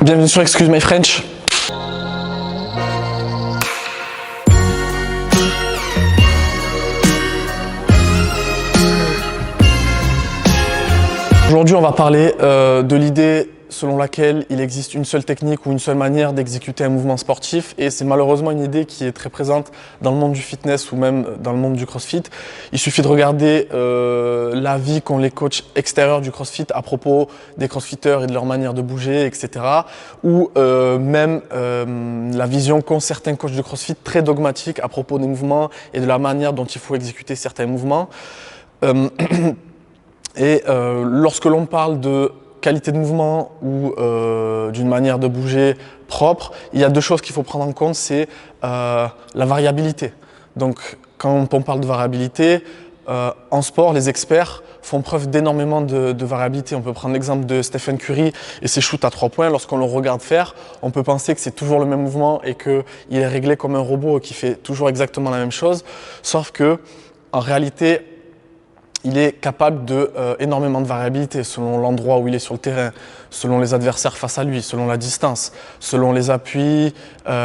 Bienvenue sur Excuse My French. Aujourd'hui, on va parler de l'idée selon laquelle il existe une seule technique ou une seule manière d'exécuter un mouvement sportif, et c'est malheureusement une idée qui est très présente dans le monde du fitness ou même dans le monde du CrossFit. Il suffit de regarder l'avis qu'ont les coachs extérieurs du CrossFit à propos des CrossFitters et de leur manière de bouger, etc. Ou même la vision qu'ont certains coachs de CrossFit très dogmatiques à propos des mouvements et de la manière dont il faut exécuter certains mouvements. Lorsque l'on parle de qualité de mouvement ou d'une manière de bouger propre, il y a deux choses qu'il faut prendre en compte, c'est la variabilité. Donc quand on parle de variabilité, en sport, les experts font preuve d'énormément de variabilité. On peut prendre l'exemple de Stephen Curry et ses shoots à 3 points. Lorsqu'on le regarde faire, on peut penser que c'est toujours le même mouvement et qu'il est réglé comme un robot qui fait toujours exactement la même chose, sauf que en réalité, il est capable de énormément de variabilité selon l'endroit où il est sur le terrain, selon les adversaires face à lui, selon la distance, selon les appuis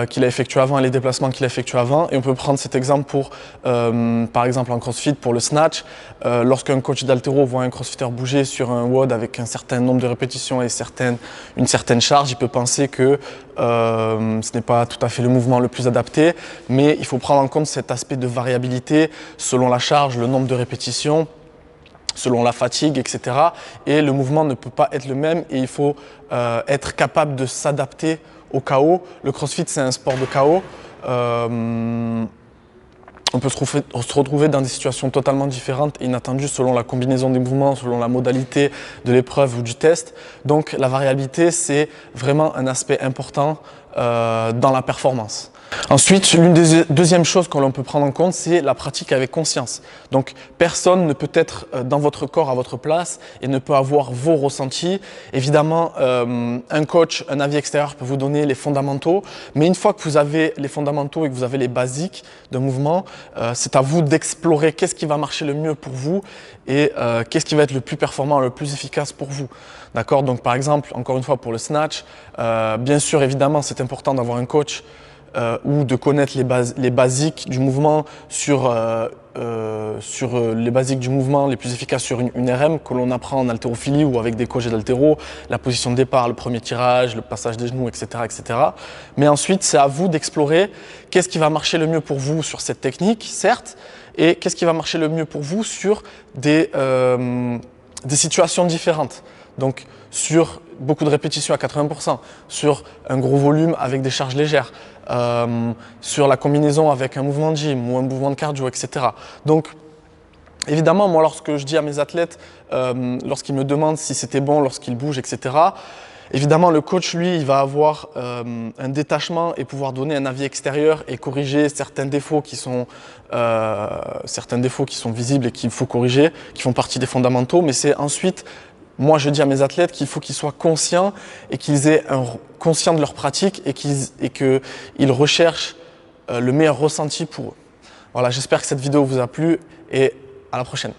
qu'il a effectués avant et les déplacements qu'il a effectués avant. Et on peut prendre cet exemple pour, par exemple en CrossFit, pour le snatch. Lorsqu'un coach d'haltéro voit un CrossFitter bouger sur un WOD avec un certain nombre de répétitions et une certaine charge, il peut penser que ce n'est pas tout à fait le mouvement le plus adapté, mais il faut prendre en compte cet aspect de variabilité selon la charge, le nombre de répétitions, selon la fatigue, etc. Et le mouvement ne peut pas être le même et il faut être capable de s'adapter au chaos. Le CrossFit, c'est un sport de chaos. On peut se retrouver dans des situations totalement différentes et inattendues selon la combinaison des mouvements, selon la modalité de l'épreuve ou du test. Donc la variabilité, c'est vraiment un aspect important dans la performance. Ensuite, l'une des deuxièmes choses que l'on peut prendre en compte, c'est la pratique avec conscience. Donc, personne ne peut être dans votre corps à votre place et ne peut avoir vos ressentis. Évidemment, un coach, un avis extérieur peut vous donner les fondamentaux, mais une fois que vous avez les fondamentaux et que vous avez les basiques de mouvement, c'est à vous d'explorer qu'est-ce qui va marcher le mieux pour vous et qu'est-ce qui va être le plus performant, le plus efficace pour vous. D'accord? Donc, par exemple, encore une fois, pour le snatch, bien sûr, évidemment, c'est important d'avoir un coach ou de connaître les basiques du mouvement sur les basiques du mouvement les plus efficaces sur une RM que l'on apprend en haltérophilie ou avec des coachs d'haltéro, la position de départ, le premier tirage, le passage des genoux, etc. etc. Mais ensuite, c'est à vous d'explorer qu'est-ce qui va marcher le mieux pour vous sur cette technique, certes, et qu'est-ce qui va marcher le mieux pour vous sur des situations différentes. Donc, sur beaucoup de répétitions à 80%, sur un gros volume avec des charges légères, sur la combinaison avec un mouvement de gym ou un mouvement de cardio, etc. Donc, évidemment, moi, lorsque je dis à mes athlètes, lorsqu'ils me demandent si c'était bon, lorsqu'ils bougent, etc., évidemment, le coach, lui, il va avoir un détachement et pouvoir donner un avis extérieur et corriger certains défauts qui sont visibles et qu'il faut corriger, qui font partie des fondamentaux, mais c'est ensuite, moi, je dis à mes athlètes qu'il faut qu'ils soient conscients et qu'ils aient conscience de leur pratique et qu'ils recherchent le meilleur ressenti pour eux. Voilà, j'espère que cette vidéo vous a plu et à la prochaine.